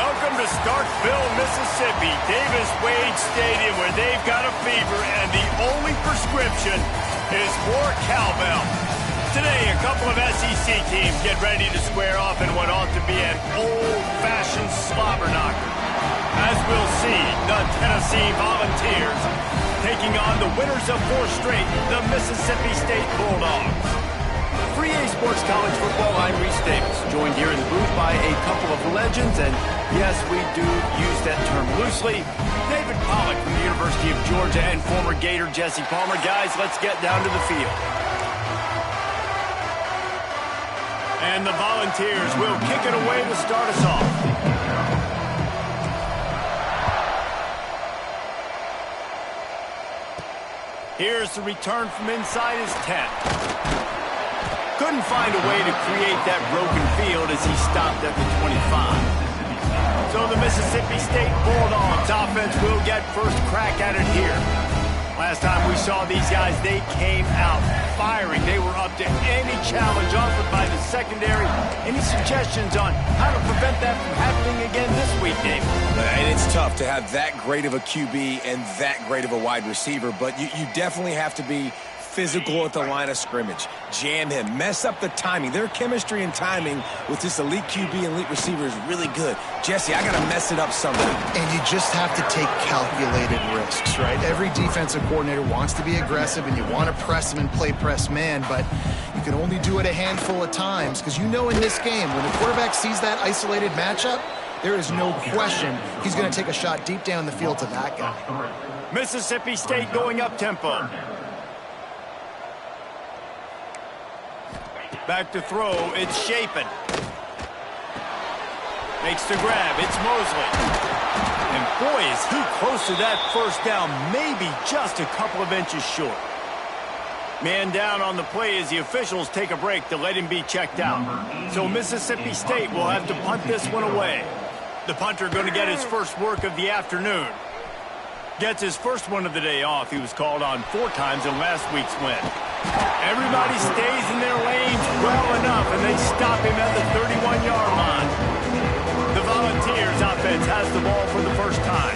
Welcome to Starkville, Mississippi, Davis-Wade Stadium, where they've got a fever, and the only prescription is more cowbell. Today, a couple of SEC teams get ready to square off in what ought to be an old-fashioned slobber knocker. As we'll see, the Tennessee Volunteers taking on the winners of 4 straight, the Mississippi State Bulldogs. For EA Sports College Football, I'm Reese Davis, joined here in the booth by a couple of legends, and yes, we do use that term loosely. David Pollack from the University of Georgia and former Gator Jesse Palmer. Guys, let's get down to the field. And the Volunteers will kick it away to start us off. Here's the return from inside his 10. Couldn't find a way to create that broken field as he stopped at the 25. So the Mississippi State Bulldogs offense will get first crack at it here. Last time we saw these guys, they came out firing. They were up to any challenge offered by the secondary. Any suggestions on how to prevent that from happening again this week, Dave? And it's tough to have that great of a QB and that great of a wide receiver, but you definitely have to be physical at the line of scrimmage. Jam him. Mess up the timing. Their chemistry and timing with this elite QB and elite receiver is really good. Jesse, I got to mess it up somehow. And you just have to take calculated risks, right? Every defensive coordinator wants to be aggressive, and you want to press them and play press man, but you can only do it a handful of times because you know in this game, when the quarterback sees that isolated matchup, there is no question he's going to take a shot deep down the field to that guy. Mississippi State going up tempo. Back to throw, it's Shapen. Makes the grab, it's Mosley. And boy, is he close to that first down, maybe just a couple of inches short. Man down on the play as the officials take a break to let him be checked out. So Mississippi State will have to punt this one away. The punter going to get his first work of the afternoon. Gets his first one of the day off. He was called on 4 times in last week's win. Everybody stays in their lanes well enough, and they stop him at the 31-yard line. The Volunteers offense has the ball for the first time.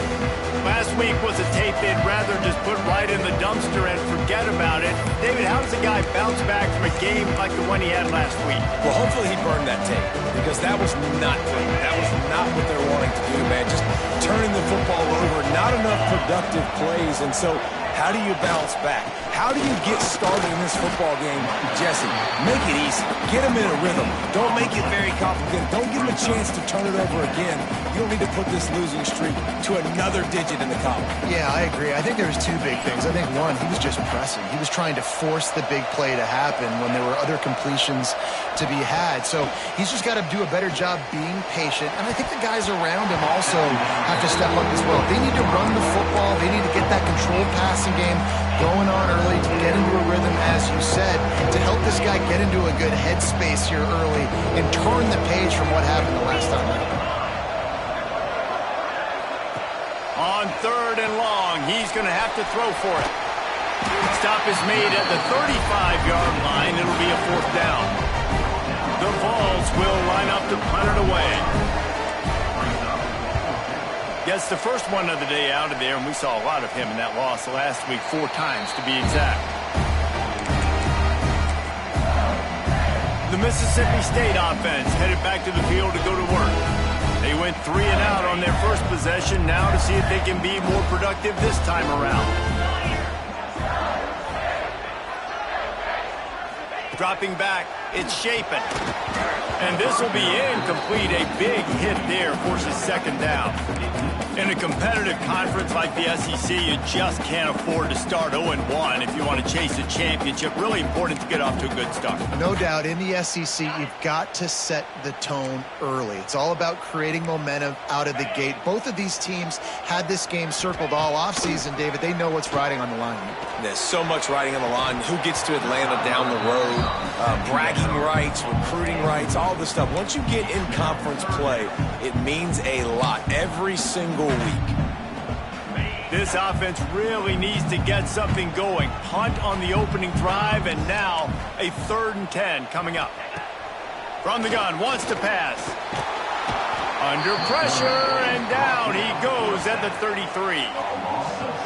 Last week was a tape they'd rather just put right in the dumpster and forget about it. David, how does a guy bounce back from a game like the one he had last week? Well, hopefully he burned that tape because that was not good. That was not what they're wanting to do, man. Just turning the football over, not enough productive plays, and so how do you bounce back? How do you get started in this football game? Jesse, make it easy. Get him in a rhythm. Don't make it very complicated. Don't give him a chance to turn it over again. You don't need to put this losing streak to another digit in the column. Yeah, I agree. I think there was 2 big things. I think one, he was just pressing. He was trying to force the big play to happen when there were other completions to be had. So he's just got to do a better job being patient. And I think the guys around him also have to step up as well. They need to run the football. They need to get that controlled passing game going on early to get into a rhythm, as you said, to help this guy get into a good headspace here early and turn the page from what happened the last time out. On 3rd and long, he's going to have to throw for it. Stop is made at the 35-yard line. It'll be a 4th down. The Vols will line up to punt it away. Gets the first one of the day out of there, and we saw a lot of him in that loss last week, 4 times to be exact. The Mississippi State offense headed back to the field to go to work. They went 3 and out on their first possession, now to see if they can be more productive this time around. Dropping back, it's Shapen. And this will be incomplete. A big hit there forces 2nd down. In a competitive conference like the SEC, you just can't afford to start 0-1 if you want to chase a championship. Really important to get off to a good start. No doubt, in the SEC, you've got to set the tone early. It's all about creating momentum out of the gate. Both of these teams had this game circled all offseason, David. They know what's riding on the line. There's so much riding on the line. Who gets to Atlanta down the road? Bragging rights, recruiting rights, all this stuff. Once you get in conference play, it means a lot every single week. This offense really needs to get something going. Punt on the opening drive, and now a 3rd and 10 coming up. From the gun, wants to pass. A Under pressure, and down he goes at the 33.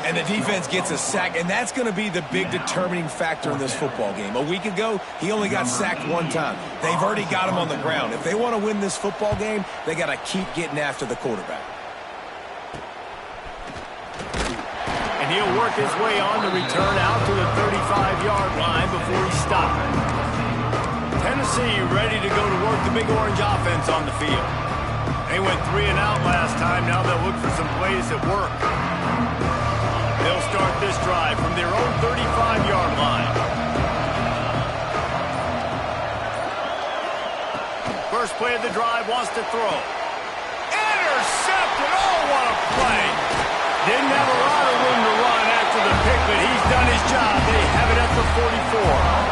And the defense gets a sack, and that's going to be the big determining factor in this football game. A week ago, he only got sacked one time. They've already got him on the ground. If they want to win this football game, they got to keep getting after the quarterback. And he'll work his way on the return out to the 35-yard line before he's stopped. Tennessee ready to go to work the Big Orange offense on the field. They went 3 and out last time. Now they'll look for some plays that work. They'll start this drive from their own 35-yard line. First play of the drive, wants to throw. Intercepted! Oh, what a play! Didn't have a lot of room to run after the pick, but he's done his job. They have it at the 44.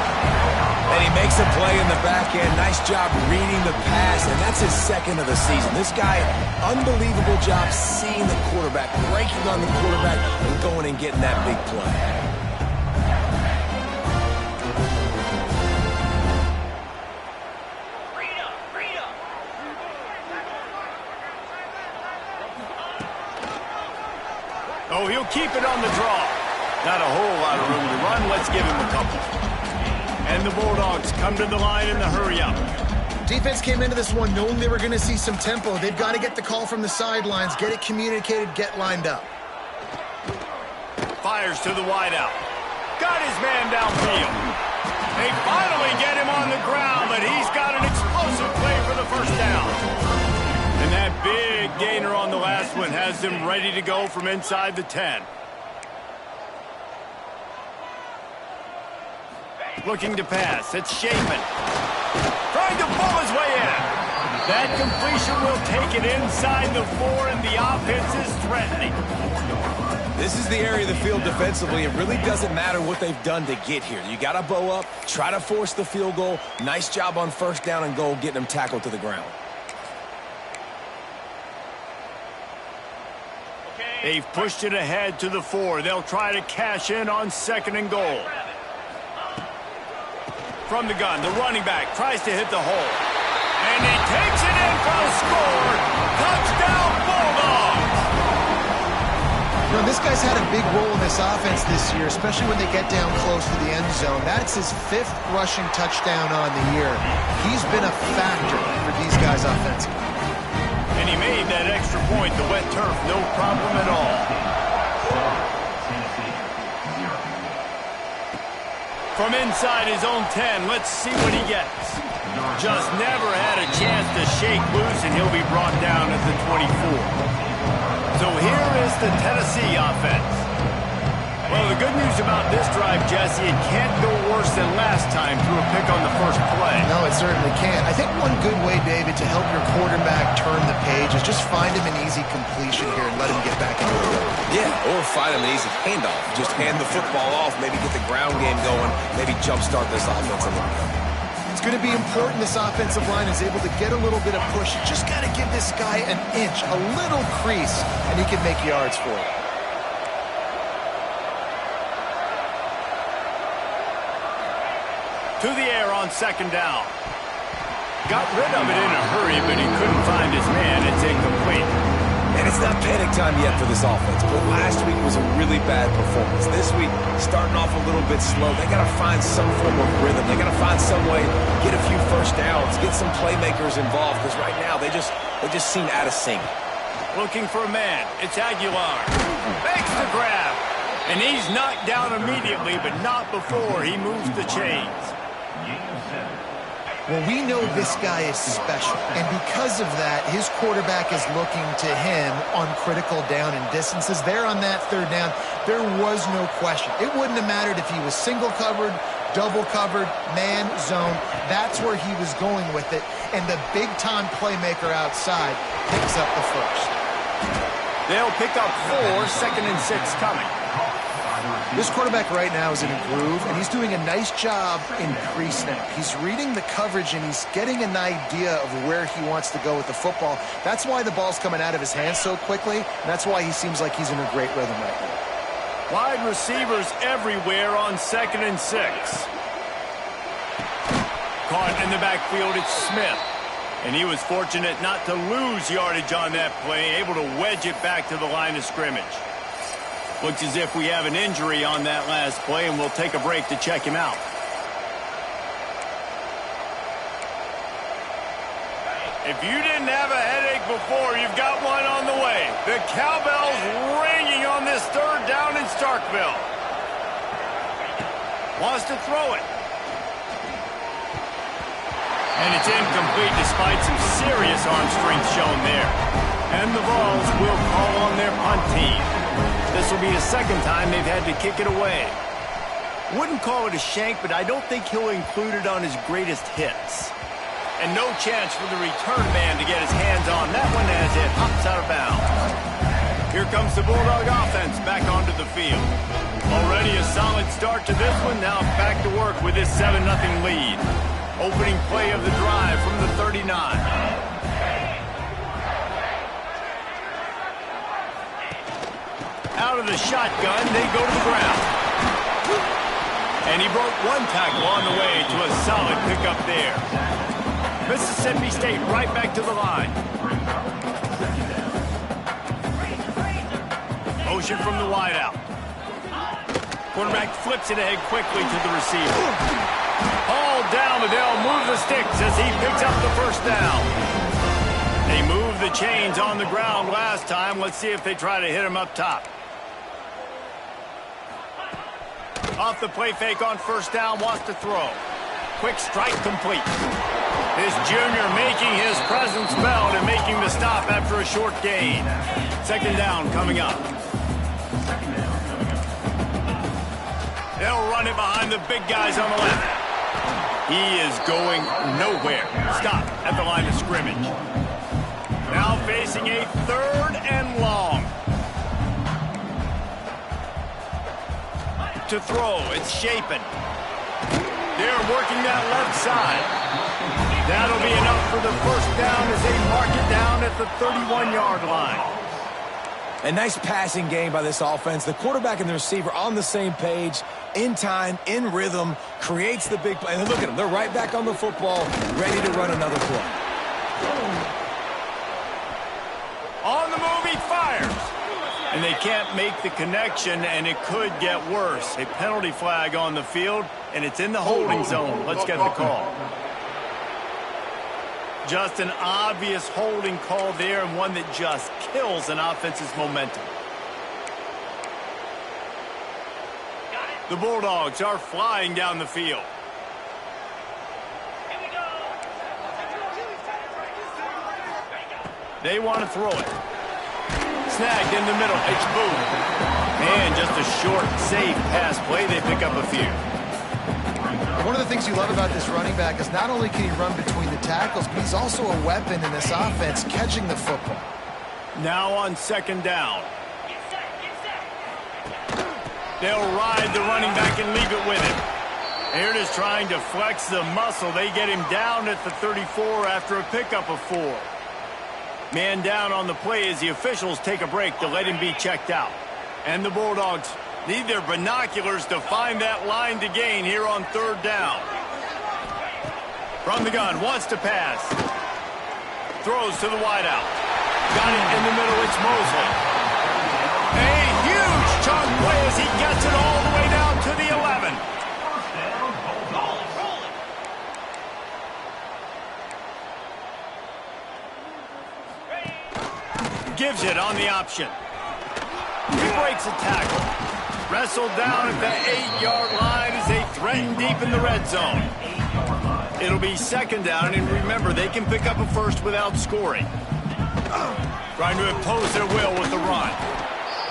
And he makes a play in the back end. Nice job reading the pass, and that's his second of the season. This guy, unbelievable job seeing the quarterback, breaking on the quarterback, and going and getting that big play. Oh, he'll keep it on the draw. Not a whole lot of room to run. Let's give him a couple. And the Bulldogs come to the line in the hurry-up. Defense came into this one knowing they were going to see some tempo. They've got to get the call from the sidelines, get it communicated, get lined up. Fires to the wideout. Got his man downfield. They finally get him on the ground, but he's got an explosive play for the first down. And that big gainer on the last one has them ready to go from inside the 10. Looking to pass. It's Shapen. Trying to pull his way in. That completion will take it inside the 4, and the offense is threatening. This is the area of the field defensively. It really doesn't matter what they've done to get here. You got to bow up, try to force the field goal. Nice job on first down and goal, getting them tackled to the ground. They've pushed it ahead to the 4. They'll try to cash in on 2nd and goal. From the gun, the running back tries to hit the hole. And he takes it in for a score. Touchdown, Bulldogs! You know, this guy's had a big role in this offense this year, especially when they get down close to the end zone. That's his 5th rushing touchdown on the year. He's been a factor for these guys offensively. And he made that extra point, the wet turf, no problem at all. From inside his own 10, let's see what he gets. Just never had a chance to shake loose, and he'll be brought down at the 24. So here is the Tennessee offense. Well, the good news about this drive, Jesse, it can't go worse than last time through a pick on the first play. No, it certainly can't. I think one good way, David, to help your quarterback turn the page is just find him an easy completion here and let him get back into the game. Yeah, or find him an easy handoff. Just hand the football off, maybe get the ground game going, maybe jumpstart this offensive line. It's going to be important this offensive line is able to get a little bit of push. You just got to give this guy an inch, a little crease, and he can make yards for it. To the air on 2nd down. Got rid of it in a hurry, but he couldn't find his man. It's incomplete. And it's not panic time yet for this offense, but last week was a really bad performance. This week, starting off a little bit slow. They got to find some form of rhythm. They got to find some way, get a few first downs, get some playmakers involved, because right now they just seem out of sync. Looking for a man. It's Aguilar. Makes the grab. And he's knocked down immediately, but not before he moves the chains. Well, we know this guy is special, and because of that, his quarterback is looking to him on critical down and distances. There on that 3rd down, there was no question. It wouldn't have mattered if he was single covered, double covered, man, zone. That's where he was going with it, and the big-time playmaker outside picks up the first. They'll pick up 4, 2nd and 6 coming. This quarterback right now is in a groove, and he's doing a nice job in pre-snap. He's reading the coverage, and he's getting an idea of where he wants to go with the football. That's why the ball's coming out of his hands so quickly, and that's why he seems like he's in a great rhythm right now. Wide receivers everywhere on 2nd and 6. Caught in the backfield, it's Smith. And he was fortunate not to lose yardage on that play, able to wedge it back to the line of scrimmage. Looks as if we have an injury on that last play, and we'll take a break to check him out. If you didn't have a headache before, you've got one on the way. The cowbell's ringing on this third down in Starkville. Wants to throw it. And it's incomplete despite some serious arm strength shown there. And the Vols will call on their punt team. This will be the second time they've had to kick it away. Wouldn't call it a shank, but I don't think he'll include it on his greatest hits. And no chance for the return man to get his hands on that one as it hops out of bounds. Here comes the Bulldog offense back onto the field. Already a solid start to this one. Now back to work with this 7-0 lead. Opening play of the drive from the 39. Out of the shotgun, they go to the ground. And he broke one tackle on the way to a solid pickup there. Mississippi State right back to the line. Motion from the wideout. Quarterback flips it ahead quickly to the receiver. All down, but they'll move the sticks as he picks up the first down. They moved the chains on the ground last time. Let's see if they try to hit him up top. Off the play fake on first down, wants to throw. Quick strike complete. This junior making his presence felt and making the stop after a short gain. Second down coming up. They'll run it behind the big guys on the left. He is going nowhere. Stop at the line of scrimmage. Now facing a third and long. To throw, it's Shapen. They're working that left side. That'll be enough for the first down as they mark it down at the 31-yard line. A nice passing game by this offense. The quarterback and the receiver on the same page, in time, in rhythm, creates the big play. And look at them. They're right back on the football, ready to run another play. On the move, he fires. And they can't make the connection, and it could get worse. A penalty flag on the field, and it's in the holding zone. Let's get the call. Just an obvious holding call there, and one that just kills an offense's momentum. The Bulldogs are flying down the field. They want to throw it. Snagged in the middle. It's Booth. And just a short, safe pass play. They pick up a few. One of the things you love about this running back is not only can he run between the tackles, but he's also a weapon in this offense, catching the football. Now on second down. They'll ride the running back and leave it with him. Here it is trying to flex the muscle. They get him down at the 34 after a pickup of 4. Man down on the play as the officials take a break to let him be checked out. And the Bulldogs need their binoculars to find that line to gain here on third down. From the gun, wants to pass. Throws to the wideout. Got it in the middle, it's Mosley. A huge chunk play as he gets it all the way down to the 11. Gives it on the option. He breaks a tackle. Wrestled down at the 8-yard line as they threaten deep in the red zone. It'll be second down, and remember, they can pick up a first without scoring. Trying to impose their will with the run.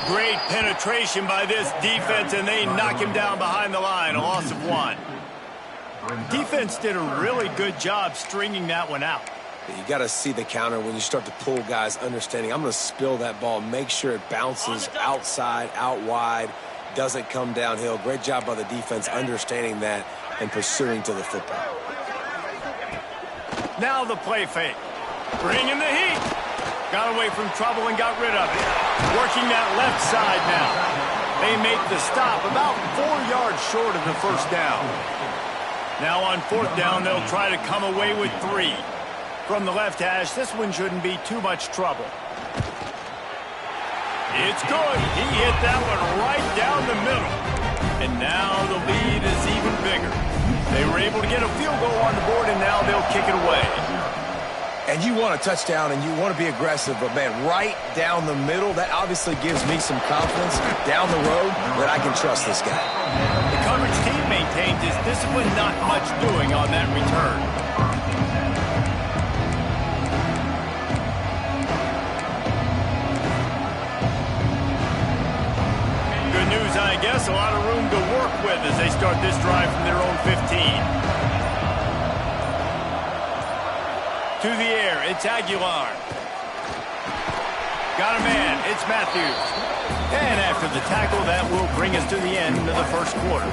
Great penetration by this defense, and they knock him down behind the line, a loss of 1. Defense did a really good job stringing that one out. You got to see the counter when you start to pull guys, understanding I'm going to spill that ball, make sure it bounces outside, out wide, doesn't come downhill. Great job by the defense understanding that and pursuing to the football. Now the play fake. Bringing the heat. Got away from trouble and got rid of it. Working that left side now. They make the stop about 4 yards short of the first down. Now on fourth down, they'll try to come away with 3. From the left hash, this one shouldn't be too much trouble. It's good. He hit that one right down the middle. And now the lead is even bigger. They were able to get a field goal on the board, and now they'll kick it away. And you want a touchdown, and you want to be aggressive, but, man, right down the middle, that obviously gives me some confidence down the road that I can trust this guy. The coverage team maintained his discipline, not much doing on that return. Good news, I guess, a lot of room to work with as they start this drive from their own 15. To the air, it's Aguilar. Got a man, it's Matthews. And after the tackle, that will bring us to the end of the first quarter.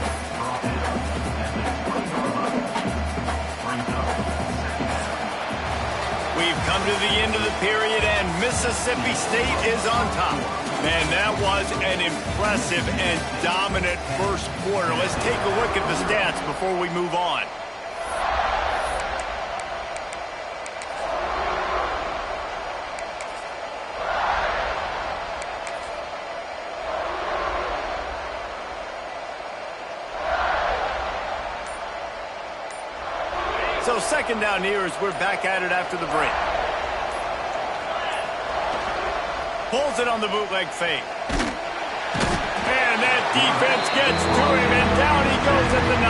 We've come to the end of the period, and Mississippi State is on top. Man, that was an impressive and dominant first quarter. Let's take a look at the stats before we move on. So second down here as we're back at it after the break. Pulls it on the bootleg fake. And that defense gets to him, and down he goes at the 9.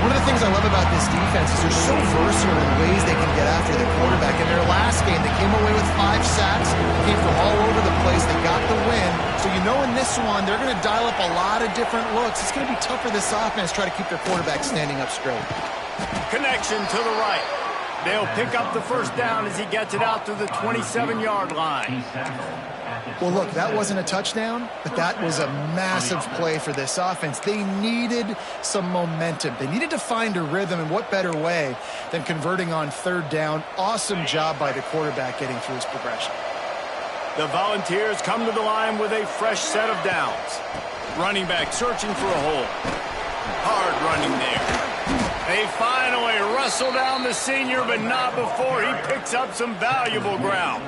One of the things I love about this defense is they're so versatile in ways they can get after the quarterback. In their last game, they came away with 5 sacks, came from all over the place. They got the win. So you know in this one, they're going to dial up a lot of different looks. It's going to be tough for this offense to try to keep their quarterback standing up straight. Connection to the right. They'll pick up the first down as he gets it out to the 27-yard line. Well, look, that wasn't a touchdown, but that was a massive play for this offense. They needed some momentum. They needed to find a rhythm, and what better way than converting on third down. Awesome job by the quarterback getting through his progression. The Volunteers come to the line with a fresh set of downs. Running back searching for a hole. Hard running there. They finally wrestle down the senior, but not before he picks up some valuable ground.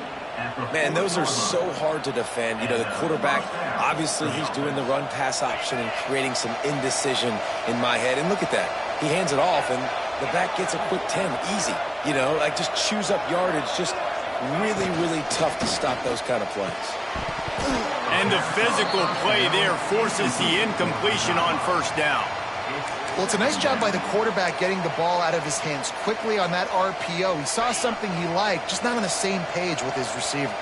Man, those are so hard to defend. You know, the quarterback, obviously he's doing the run-pass option and creating some indecision in my head. And look at that. He hands it off, and the back gets a quick 10. Easy. You know, like just chews up yardage. Just really, really tough to stop those kind of plays. And the physical play there forces the incompletion on first down. Well, it's a nice job by the quarterback getting the ball out of his hands quickly on that RPO. He saw something he liked, just not on the same page with his receiver.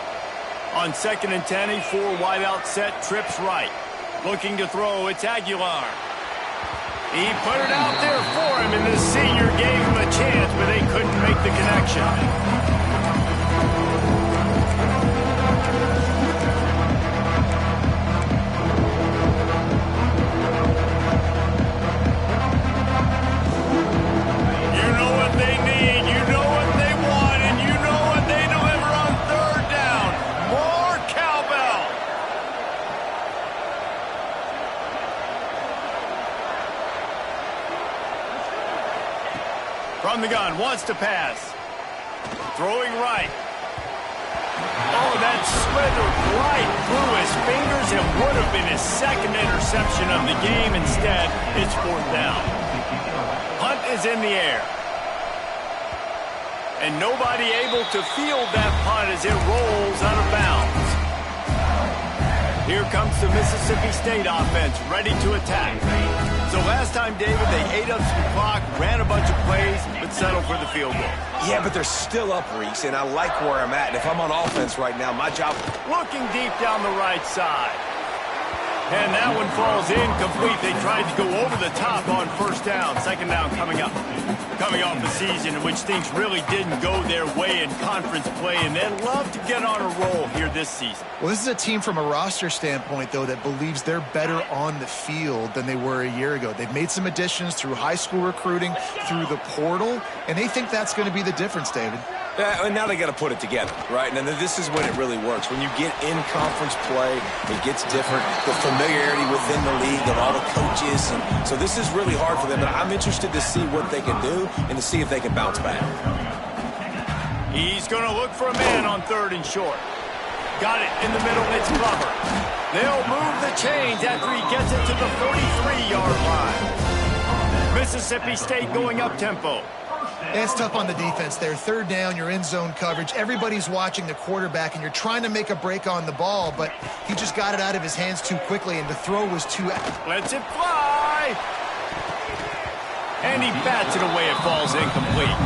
On 2nd and 10, a 4-wideout set, trips right. Looking to throw, it's Aguilar. He put it out there for him, and the senior gave him a chance, but they couldn't make the connection. From the gun, wants to pass. Throwing right. Oh, that slithered right through his fingers. It would have been his second interception of the game. Instead, it's 4th down. Punt is in the air. And nobody able to field that punt as it rolls out of bounds. Here comes the Mississippi State offense, ready to attack. So last time, David, they ate up some clock, ran a bunch of plays, but settled for the field goal. Yeah, but they're still up, Reese, and I like where I'm at. And if I'm on offense right now, my job... Looking deep down the right side. And that one falls incomplete. They tried to go over the top on first down. Second down coming up. Coming off a season in which things really didn't go their way in conference play, and they'd love to get on a roll here this season. Well, this is a team from a roster standpoint, though, that believes they're better on the field than they were a year ago. They've made some additions through high school recruiting, through the portal, and they think that's going to be the difference, David. And now they got to put it together, right? And then this is when it really works. When you get in conference play, it gets different. The familiarity within the league of all the coaches. And so this is really hard for them. But I'm interested to see what they can do and to see if they can bounce back. He's going to look for a man on 3rd and short. Got it in the middle. It's covered. They'll move the chains after he gets it to the 43-yard line. Mississippi State going up-tempo. It's tough on the defense there. 3rd down, you're in zone coverage. Everybody's watching the quarterback, and you're trying to make a break on the ball, but he just got it out of his hands too quickly, and the throw was too... Lets it fly. And he bats it away. It falls incomplete.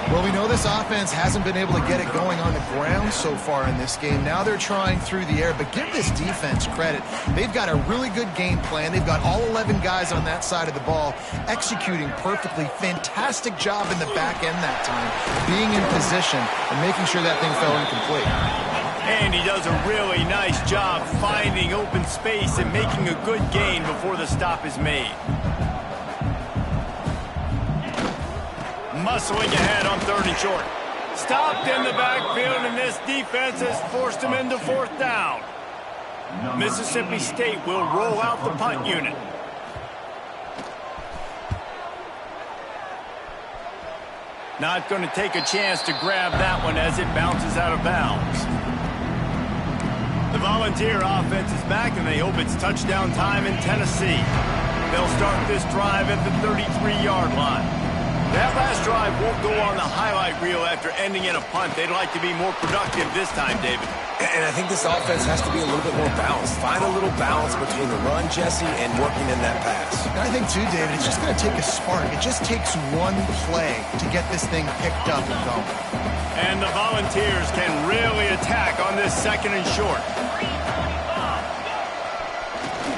Well, we know this offense hasn't been able to get it going on the ground so far in this game. Now they're trying through the air, but give this defense credit. They've got a really good game plan. They've got all 11 guys on that side of the ball executing perfectly. Fantastic job in the back end that time, being in position and making sure that thing fell incomplete. And he does a really nice job finding open space and making a good gain before the stop is made. Muscling ahead on 3rd and short. Stopped in the backfield, and this defense has forced him into 4th down. Mississippi State will roll out the punt unit. Not going to take a chance to grab that one as it bounces out of bounds. The Volunteer offense is back, and they hope it's touchdown time in Tennessee. They'll start this drive at the 33-yard line. That last drive won't go on the highlight reel after ending in a punt. They'd like to be more productive this time, David. And I think this offense has to be a little bit more balanced. Find a little balance between the run, Jesse, and working in that pass. And I think, too, David, it's just going to take a spark. It just takes one play to get this thing picked up and going. And the Volunteers can really attack on this 2nd and short.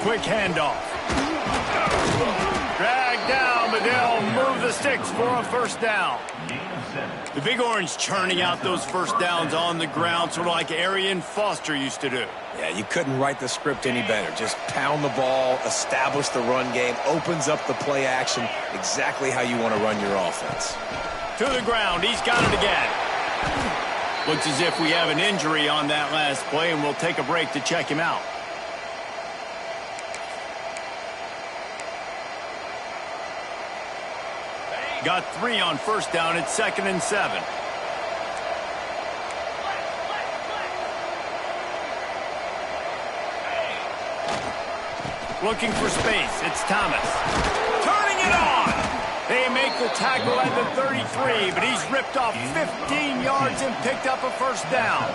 Quick handoff. Drag down, but they'll move the sticks for a 1st down. The Big Orange churning out those 1st downs on the ground, sort of like Arian Foster used to do. Yeah, you couldn't write the script any better. Just pound the ball, establish the run game, opens up the play action, exactly how you want to run your offense. To the ground, he's got it again. Looks as if we have an injury on that last play, and we'll take a break to check him out. Got 3 on 1st down. It's 2nd and 7. Looking for space. It's Thomas. Turning it on. They make the tackle at the 33, but he's ripped off 15 yards and picked up a 1st down.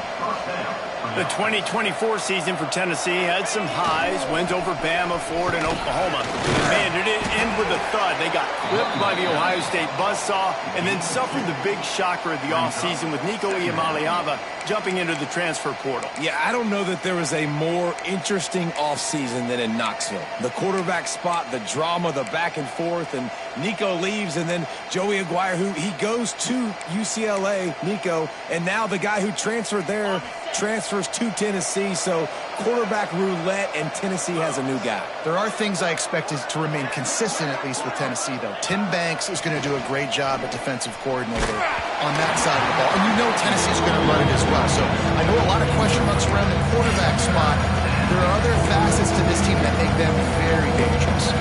The 2024 season for Tennessee had some highs, wins over Bama, Ford, and Oklahoma. Man, it didn't end with a thud. They got clipped by the Ohio State buzzsaw and then suffered the big shocker of the offseason with Nico Iamaleava jumping into the transfer portal. Yeah, I don't know that there was a more interesting offseason than in Knoxville. The quarterback spot, the drama, the back and forth, and Nico leaves, and then Joey Aguirre, who he goes to UCLA, Nico, and now the guy who transferred there transfers to Tennessee, so quarterback roulette, and Tennessee has a new guy. There are things I expected to remain consistent, at least with Tennessee, though. Tim Banks is going to do a great job at defensive coordinator on that side of the ball. And you know Tennessee's going to run it as well. So I know a lot of question marks around the quarterback spot. There are other facets to this team that make them very dangerous.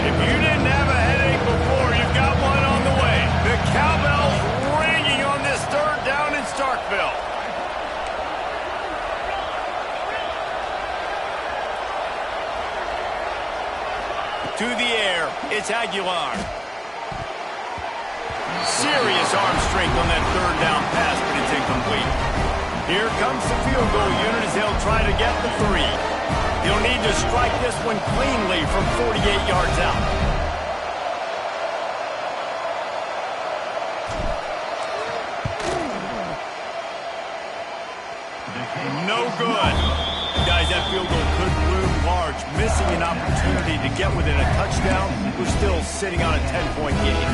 If you didn't have a headache before, you've got one on the way. The cowbell's ringing on this 3rd down in Starkville. To the air, it's Aguilar. Serious arm strength on that 3rd down pass, but it's incomplete. Here comes the field goal unit as they'll try to get the 3. He'll need to strike this one cleanly from 48 yards out. No good. Guys, that field goal could loom large. Missing an opportunity to get within a touchdown. We're still sitting on a 10-point game.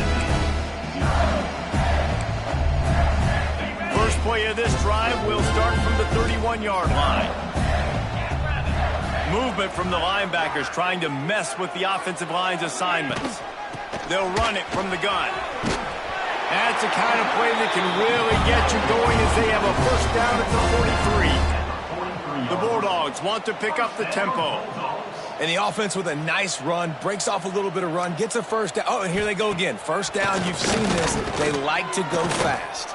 First play of this drive will start from the 31-yard line. Movement from the linebackers trying to mess with the offensive line's assignments. They'll run it from the gun. That's the kind of play that can really get you going as they have a 1st down at the 43. The Bulldogs want to pick up the tempo. And the offense with a nice run, breaks off a little bit of run, gets a first down. Oh, and here they go again. First down, you've seen this. They like to go fast.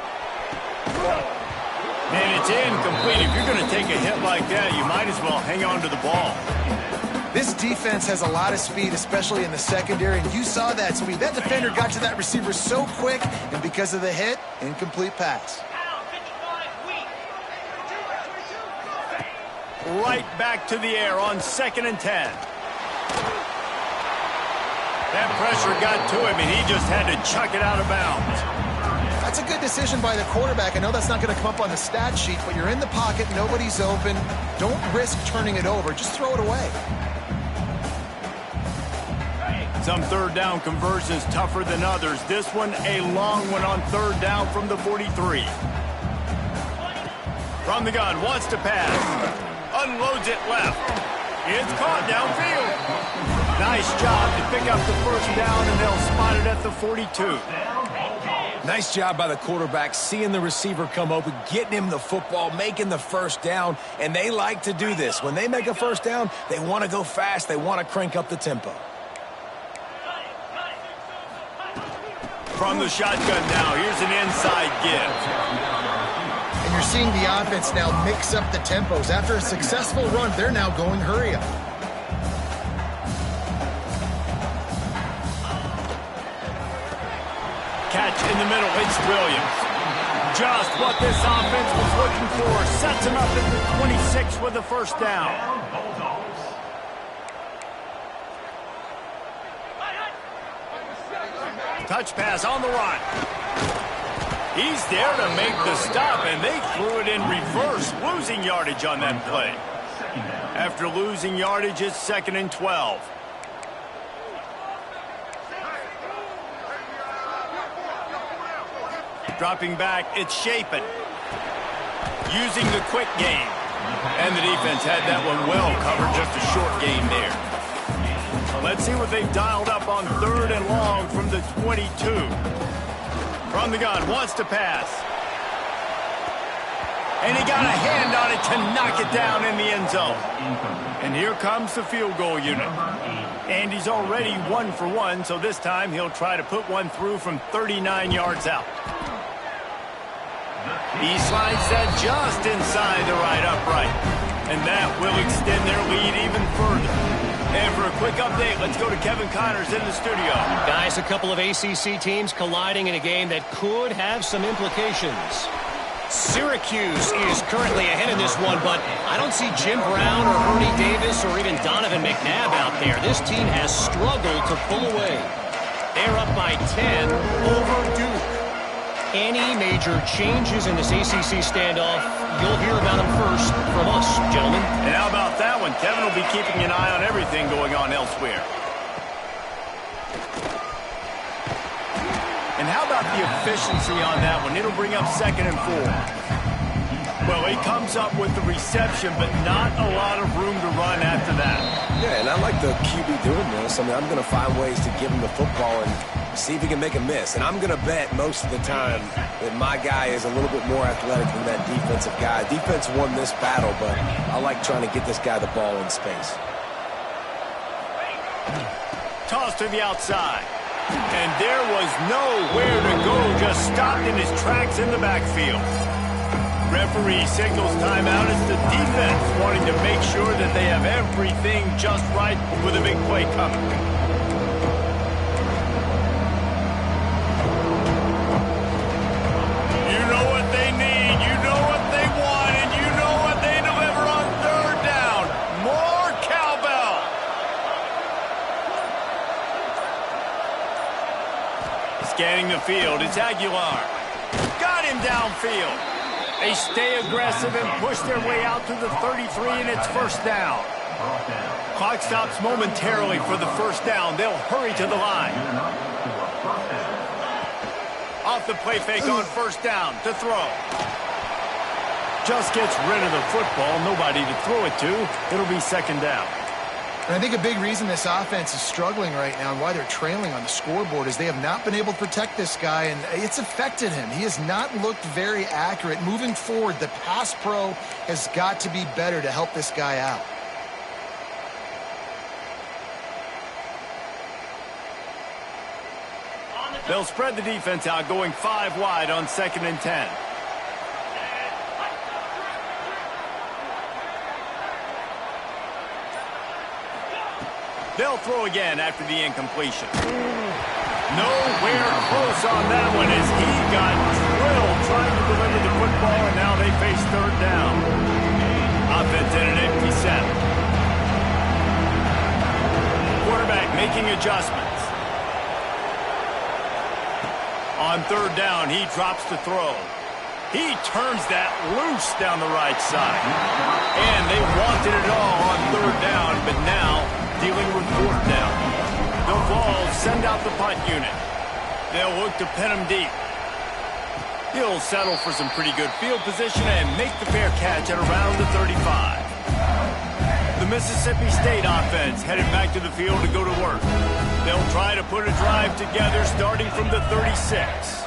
And it's incomplete. If you're going to take a hit like that, you might as well hang on to the ball. This defense has a lot of speed, especially in the secondary, and you saw that speed. That defender got to that receiver so quick, and because of the hit, incomplete pass. Right back to the air on 2nd and 10. That pressure got to him, and he just had to chuck it out of bounds. That's a good decision by the quarterback. I know that's not going to come up on the stat sheet, but you're in the pocket, nobody's open. Don't risk turning it over. Just throw it away. Some third down conversions tougher than others. This one, a long one on 3rd down from the 43. From the gun, wants to pass. Unloads it left. It's caught downfield. Nice job to pick up the first down, and they'll spot it at the 42. Nice job by the quarterback, seeing the receiver come open, getting him the football, making the first down, and they like to do this. When they make a first down, they want to go fast. They want to crank up the tempo. From the shotgun now, here's an inside give. And you're seeing the offense now mix up the tempos. After a successful run, they're now going hurry up. Catch in the middle, it's Williams. Just what this offense was looking for. Sets him up at the 26 with the first down. Touch pass on the run. He's there to make the stop, and they threw it in reverse, losing yardage on that play. After losing yardage, it's 2nd and 12. Dropping back, it's Shapen. Using the quick game. And the defense had that one well covered, just a short gain there. Let's see what they've dialed up on 3rd and long from the 22. From the gun, wants to pass. And he got a hand on it to knock it down in the end zone. And here comes the field goal unit. And he's already 1 for 1, so this time he'll try to put one through from 39 yards out. He slides that just inside the right upright. And that will extend their lead even further. And for a quick update, let's go to Kevin Connors in the studio. Guys, a couple of ACC teams colliding in a game that could have some implications. Syracuse is currently ahead in this one, but I don't see Jim Brown or Ernie Davis or even Donovan McNabb out there. This team has struggled to pull away. They're up by 10 over Duke. Any major changes in this ACC standoff, you'll hear about them first from us, gentlemen. And how about that one? Kevin will be keeping an eye on everything going on elsewhere. And how about the efficiency on that one? It'll bring up 2nd and 4. Well, he comes up with the reception, but not a lot of room to run after that. Yeah, and I like the QB doing this. I mean, I'm going to find ways to give him the football and see if he can make a miss. And I'm going to bet most of the time that my guy is a little bit more athletic than that defensive guy. Defense won this battle, but I like trying to get this guy the ball in space. Toss to the outside. And there was nowhere to go, just stopped in his tracks in the backfield. Referee signals timeout. It's the defense wanting to make sure that they have everything just right with a big play coming. You know what they need, you know what they want, and you know what they deliver on 3rd down. More cowbell. Scanning the field, it's Aguilar. Got him downfield. They stay aggressive and push their way out to the 33, and it's first down. Clock stops momentarily for the first down. They'll hurry to the line. Off the play fake on first down to throw. Just gets rid of the football. Nobody to throw it to. It'll be 2nd down. And I think a big reason this offense is struggling right now and why they're trailing on the scoreboard is they have not been able to protect this guy, and it's affected him. He has not looked very accurate. Moving forward, the pass pro has got to be better to help this guy out. They'll spread the defense out, going 5 wide on 2nd and 10. They'll throw again after the incompletion. Nowhere close on that one as he got drilled trying to deliver the football, and now they face 3rd down. Offense in an empty set. Quarterback making adjustments. On 3rd down, he drops to throw. He turns that loose down the right side. And they wanted it all on 3rd down, but now dealing with 4th down. The Vols send out the punt unit. They'll look to pin him deep. He'll settle for some pretty good field position and make the fair catch at around the 35. The Mississippi State offense headed back to the field to go to work. They'll try to put a drive together starting from the 36.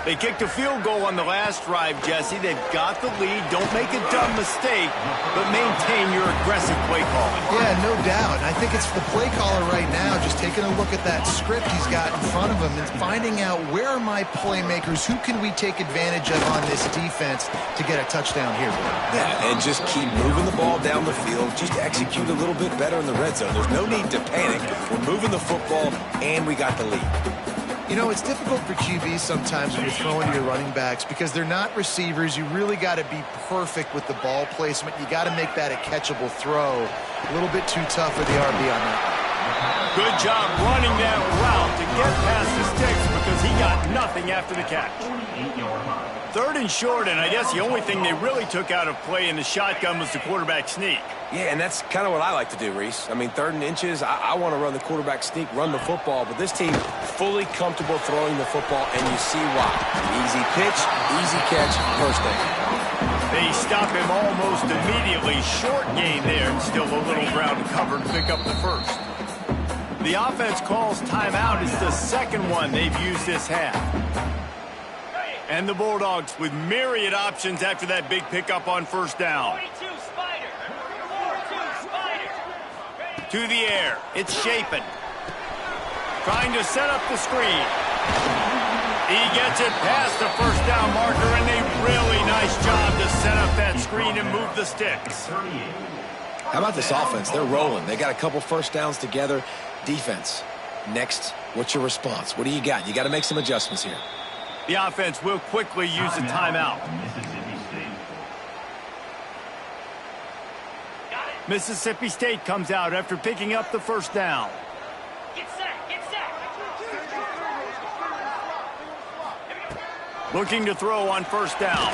They kicked a field goal on the last drive, Jesse. They've got the lead. Don't make a dumb mistake, but maintain your aggressive play calling. Yeah, no doubt. And I think it's the play caller right now just taking a look at that script he's got in front of him and finding out where are my playmakers, who can we take advantage of on this defense to get a touchdown here. Yeah, and just keep moving the ball down the field. Just execute a little bit better in the red zone. There's no need to panic. We're moving the football, and we got the lead. You know, it's difficult for QBs sometimes when you're throwing to your running backs because they're not receivers. You really got to be perfect with the ball placement. You got to make that a catchable throw. A little bit too tough for the RB on that. Good job running that route to get past the sticks because he got nothing after the catch. 3rd and short, and I guess the only thing they really took out of play in the shotgun was the quarterback sneak. Yeah, and that's kind of what I like to do, Reese. I mean, 3rd and inches, I want to run the quarterback sneak, run the football, but this team fully comfortable throwing the football, and you see why. Easy pitch, easy catch, 1st down. They stop him almost immediately. Short gain there, and still a little ground covered to pick up the 1st. The offense calls timeout. It's the 2nd one they've used this half. And the Bulldogs with myriad options after that big pickup on 1st down. To the air. It's Shapen. Trying to set up the screen. He gets it past the 1st down marker, and a really nice job to set up that screen and move the sticks. How about this offense? They're rolling. They got a couple 1st downs together. Defense. Next, what's your response? What do you got? You got to make some adjustments here. The offense will quickly use a timeout. Mississippi State comes out after picking up the 1st down. Get set, get set. Looking to throw on 1st down.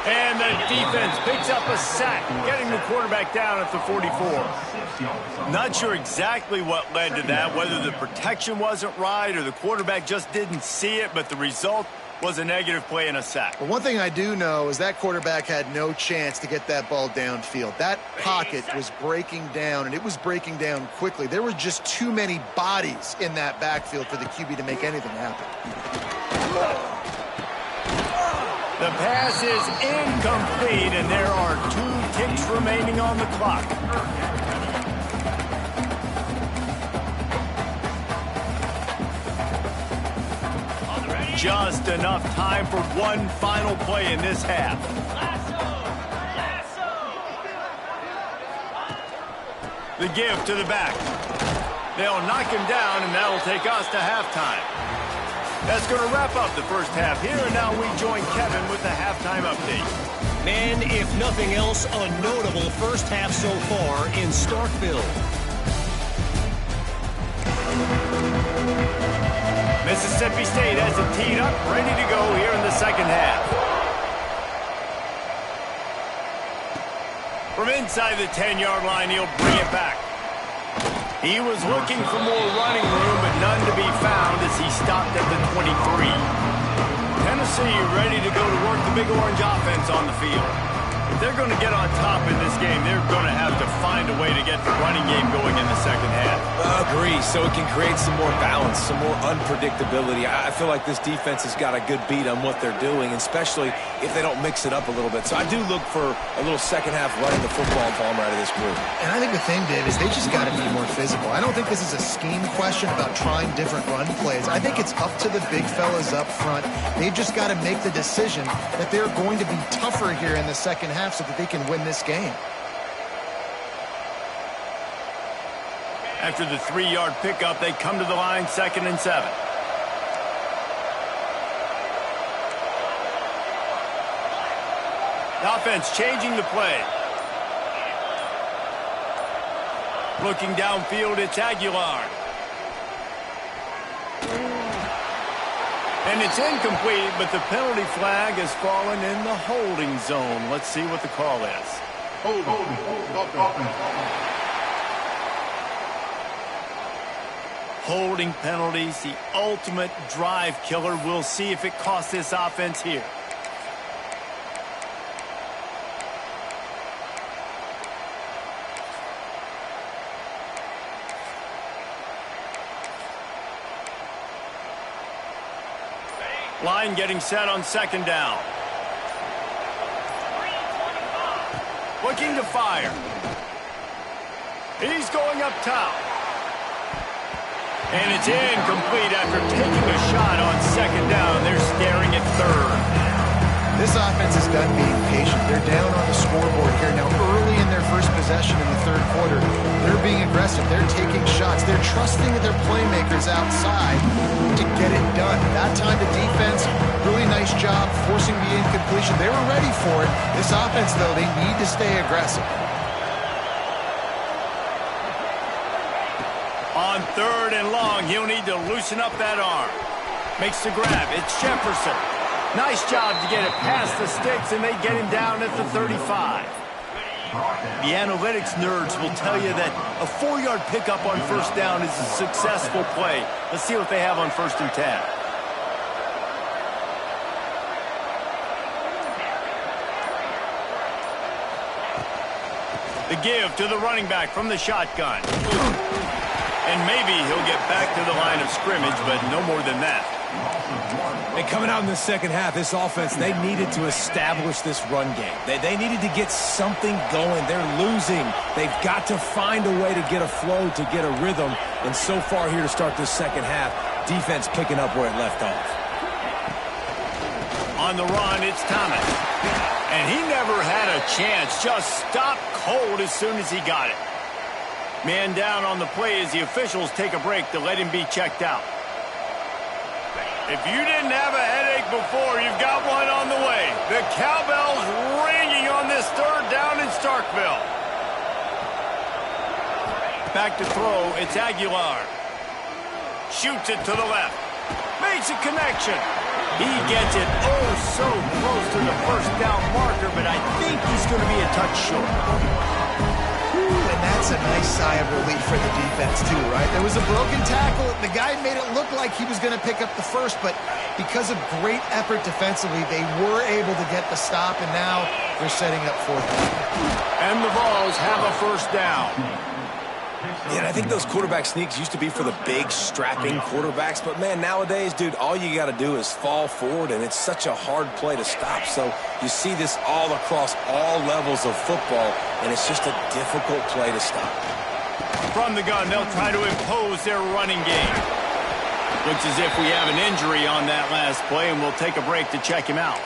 And the defense picks up a sack, getting the quarterback down at the 44. Not sure exactly what led to that, whether the protection wasn't right or the quarterback just didn't see it, but the result was a negative play and a sack. But one thing I do know is that quarterback had no chance to get that ball downfield. That pocket was breaking down, and it was breaking down quickly. There were just too many bodies in that backfield for the QB to make anything happen. The pass is incomplete, and there are 2 ticks remaining on the clock. Just enough time for one final play in this half. The give to the back. They'll knock him down, and that'll take us to halftime. That's going to wrap up the 1st half here, and now we join Kevin with the halftime update. And if nothing else, a notable 1st half so far in Starkville. Mississippi State has it teed up, ready to go here in the 2nd half. From inside the 10-yard line, he'll bring it back. He was looking for more running room, but none to be found as he stopped at the 23. Tennessee ready to go to work the Big Orange offense on the field. If they're going to get on top in this game, they're going to have to find a way to get the running game going in the second half. Agree, so it can create some more balance, some more unpredictability. I feel like this defense has got a good beat on what they're doing, especially if they don't mix it up a little bit. So I do look for a little second half running the football involvement out of this group. And I think the thing, Dave, is they just got to be more physical. I don't think this is a scheme question about trying different run plays. I think it's up to the big fellas up front. They've just got to make the decision that they're going to be tougher here in the second half so that they can win this game. After the 3-yard pickup, they come to the line, 2nd and 7. The offense changing the play. Looking downfield, it's Aguilar. And it's incomplete, but the penalty flag has fallen in the holding zone. Let's see what the call is. Holding penalties, the ultimate drive killer. We'll see if it costs this offense here. Line getting set on 2nd down. Looking to fire. He's going up top. And it's incomplete after taking a shot on 2nd down. They're staring at 3rd. This offense is done being patient. They're down on the scoreboard here. Now, early in their first possession in the 3rd quarter, they're being aggressive. They're taking shots. They're trusting their playmakers outside to get it done. That time, the defense, really nice job forcing the incompletion. They were ready for it. This offense, though, they need to stay aggressive. On 3rd and long, he'll need to loosen up that arm. Makes the grab. It's Jefferson. Nice job to get it past the sticks, and they get him down at the 35. The analytics nerds will tell you that a 4-yard pickup on 1st down is a successful play. Let's see what they have on 1st and 10. The give to the running back from the shotgun. And maybe he'll get back to the line of scrimmage, but no more than that. And coming out in the second half, this offense, they needed to establish this run game. They needed to get something going. They're losing. They've got to find a way to get a flow, to get a rhythm. And so far here to start this second half, defense picking up where it left off. On the run, it's Thomas. And he never had a chance. Just stopped cold as soon as he got it. Man down on the play as the officials take a break to let him be checked out. If you didn't have a headache before, you've got one on the way. The cowbell's ringing on this 3rd down in Starkville. Back to throw, it's Aguilar. Shoots it to the left. Makes a connection. He gets it oh so close to the 1st down marker, but I think he's going to be a touch short. And that's a nice sigh of relief for the defense, too, right? There was a broken tackle. The guy made it look like he was going to pick up the 1st, but because of great effort defensively, they were able to get the stop, and now they're setting up 4th down. And the Vols have a 1st down. Yeah, and I think those quarterback sneaks used to be for the big, strapping quarterbacks. But, man, nowadays, dude, all you got to do is fall forward, and it's such a hard play to stop. So you see this all across all levels of football, and it's just a difficult play to stop. From the gun, they'll try to impose their running game. Looks as if we have an injury on that last play, and we'll take a break to check him out.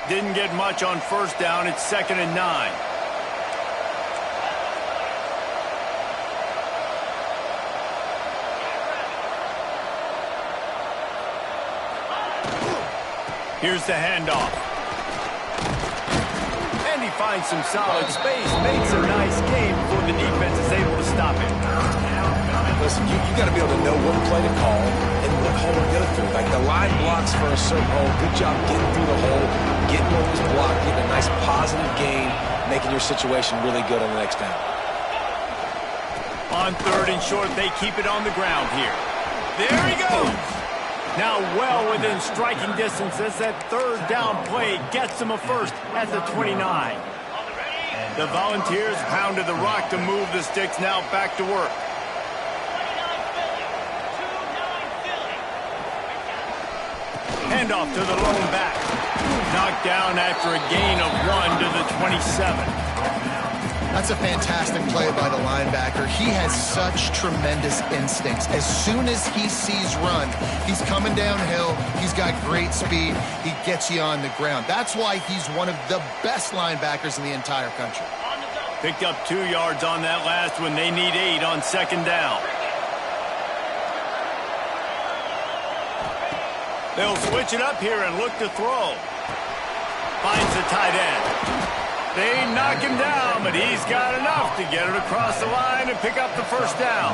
Didn't get much on 1st down. It's 2nd and 9. Here's the handoff. And he finds some solid space. Makes a nice game before the defense is able to stop him. Listen, you got to be able to know what play to call and what hole to go through. Like the line blocks for a certain hole. Good job getting through the hole, getting what was blocked, getting a nice positive gain, making your situation really good on the next down. On 3rd and short, they keep it on the ground here. There he goes. Now well within striking distance as that third down play gets them a first at the 29. The Volunteers pounded the rock to move the sticks, now back to work. 29 Philly. Handoff to the lone back. Knocked down after a gain of 1 to the 27. That's a fantastic play by the linebacker. He has such tremendous instincts. As soon as he sees run, he's coming downhill. He's got great speed. He gets you on the ground. That's why he's one of the best linebackers in the entire country. Picked up 2 yards on that last one. They need 8 on second down. They'll switch it up here and look to throw. Finds the tight end. They knock him down, but he's got enough to get it across the line and pick up the first down.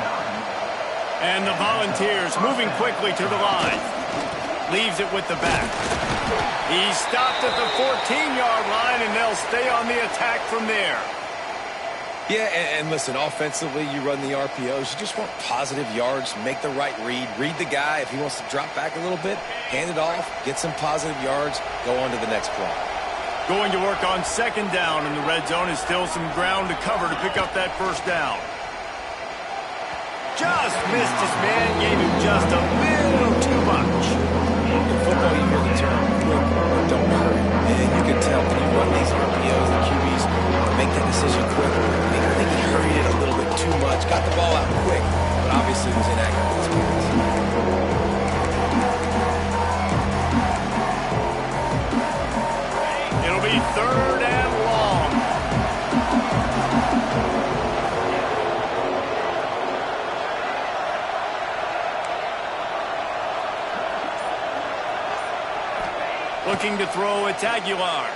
And the Volunteers moving quickly to the line. Leaves it with the back. He's stopped at the 14-yard line, and they'll stay on the attack from there. Yeah, and listen, offensively, you run the RPOs. You just want positive yards, make the right read. Read the guy. If he wants to drop back a little bit, hand it off, get some positive yards, go on to the next play. Going to work on second down in the red zone is still some ground to cover to pick up that first down. Just missed his man, gave him just a little too much. In football, you hear the term quick or don't hurry. And you can tell when you run these RPOs, the QBs make that decision quick. I think he hurried it a little bit too much, got the ball out quick, but obviously was inaccurate with his pass. It'll be third and long. Looking to throw, it's Aguilar.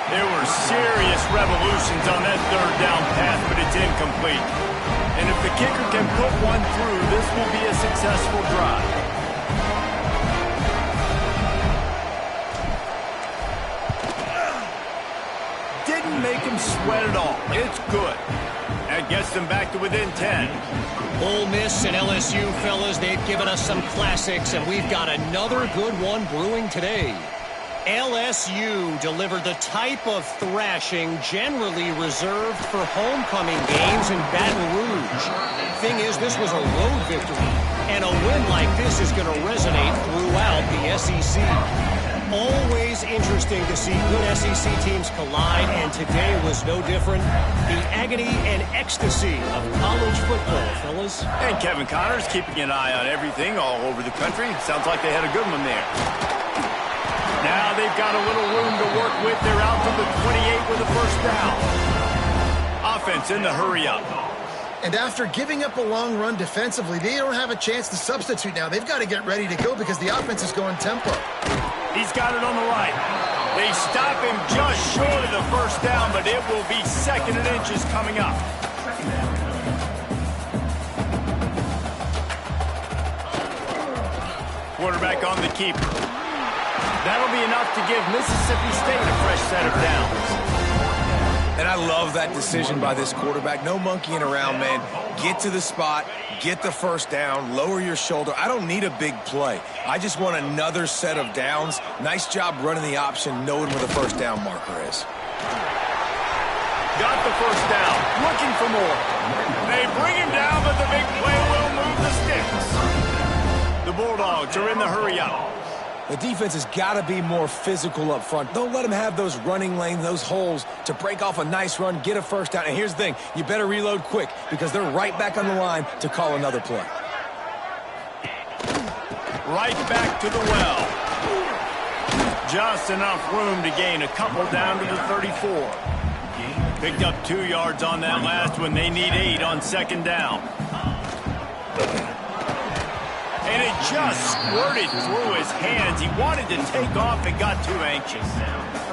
There were serious revolutions on that third down pass, but it's incomplete. And if the kicker can put one through, this will be a successful drive. Didn't make him sweat at all. It's good. That gets them back to within 10. Ole Miss and LSU, fellas, they've given us some classics, and we've got another good one brewing today. LSU delivered the type of thrashing generally reserved for homecoming games in Baton Rouge. Thing is, this was a road victory, and a win like this is going to resonate throughout the SEC. Always interesting to see good SEC teams collide, and today was no different. The agony and ecstasy of college football, fellas. And Kevin Connors keeping an eye on everything all over the country. Sounds like they had a good one there. Now they've got a little room to work with. They're out to the 28 with a first down. Offense in the hurry up. And after giving up a long run defensively, they don't have a chance to substitute now. They've got to get ready to go because the offense is going tempo. He's got it on the right. They stop him just short of the first down, but it will be second and inches coming up. Quarterback on the keeper. That'll be enough to give Mississippi State a fresh set of downs. And I love that decision by this quarterback. No monkeying around, man. Get to the spot, get the first down, lower your shoulder. I don't need a big play. I just want another set of downs. Nice job running the option, knowing where the first down marker is. Got the first down, looking for more. They bring him down, but the big play will move the sticks. The Bulldogs are in the hurry up. The defense has got to be more physical up front. Don't let them have those running lanes, those holes to break off a nice run, get a first down. And here's the thing, you better reload quick because they're right back on the line to call another play. Right back to the well. Just enough room to gain a couple down to the 34. Picked up 2 yards on that last one. They need 8 on second down. And it just squirted through his hands. He wanted to take off and got too anxious.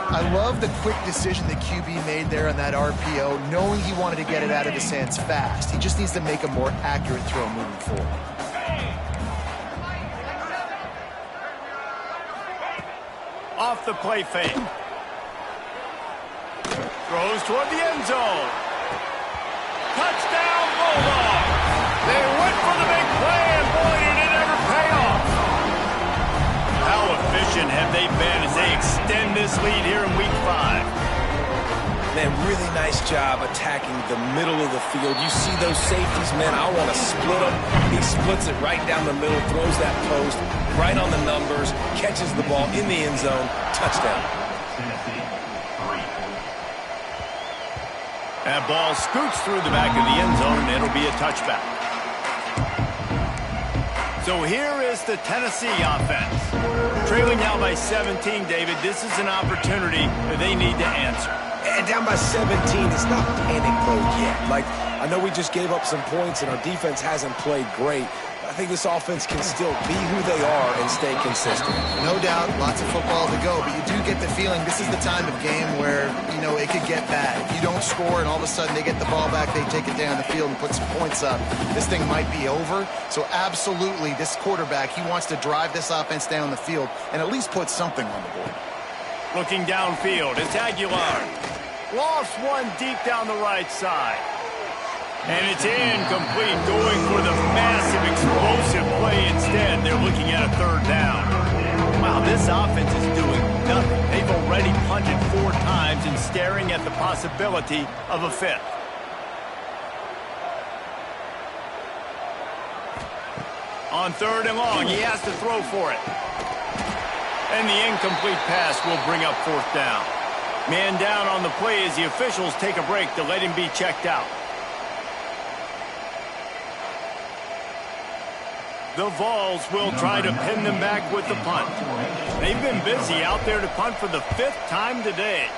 I love the quick decision the QB made there on that RPO, knowing he wanted to get it out of his hands fast. He just needs to make a more accurate throw moving forward. Off the play fake. Throws toward the end zone. Touchdown, Bulldogs! They went for the big play, and boy, did it ever pay off. efficient have they been as they extend this lead here in Week 5? Man, really nice job attacking the middle of the field. You see those safeties, man, I want to split them. He splits it right down the middle, throws that post, right on the numbers, catches the ball in the end zone, touchdown. That ball scoots through the back of the end zone, and it'll be a touchback. So here is the Tennessee offense. Trailing now by 17, David. This is an opportunity that they need to answer. And down by 17, it's not panic mode yet. Like, I know we just gave up some points and our defense hasn't played great. I think this offense can still be who they are and stay consistent. No doubt, lots of football to go, but you do get the feeling this is the time of game where, you know, it could get bad. If you don't score and all of a sudden they get the ball back, they take it down the field and put some points up, this thing might be over. So absolutely, this quarterback, he wants to drive this offense down the field and at least put something on the board. Looking downfield, it's Aguilar. Lost one deep down the right side. And it's incomplete, going for the massive explosive play instead. They're looking at a third down. Wow, this offense is doing nothing. They've already punted 4 times and staring at the possibility of a 5th. On 3rd and long, he has to throw for it. And the incomplete pass will bring up 4th down. Man down on the play as the officials take a break to let him be checked out. The Vols will try to pin them back with the punt. They've been busy out there to punt for the 5th time today.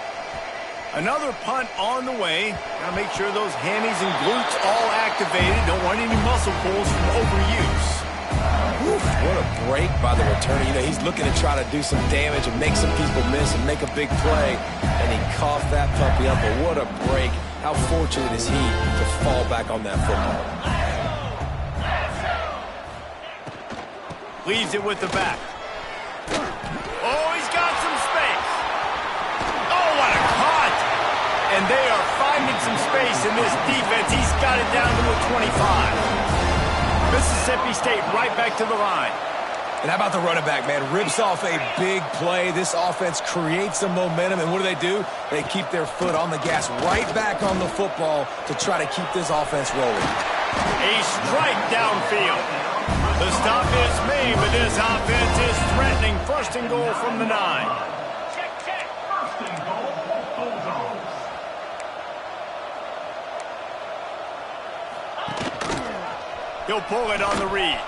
Another punt on the way. Got to make sure those hammies and glutes all activated. Don't want any muscle pulls from overuse. Oof, what a break by the returner. You know, he's looking to try to do some damage and make some people miss and make a big play. And he coughed that puppy up, but what a break. How fortunate is he to fall back on that football. Leaves it with the back. Oh, he's got some space. Oh, what a cut. And they are finding some space in this defense. He's got it down to a 25. Mississippi State right back to the line. And how about the running back, man? Rips off a big play. This offense creates some momentum, and what do? They keep their foot on the gas right back on the football to try to keep this offense rolling. A strike downfield. The stop is made, but this offense is threatening 1st and goal from the 9. Check, check. 1st and goal, Bulldogs. He'll pull it on the read.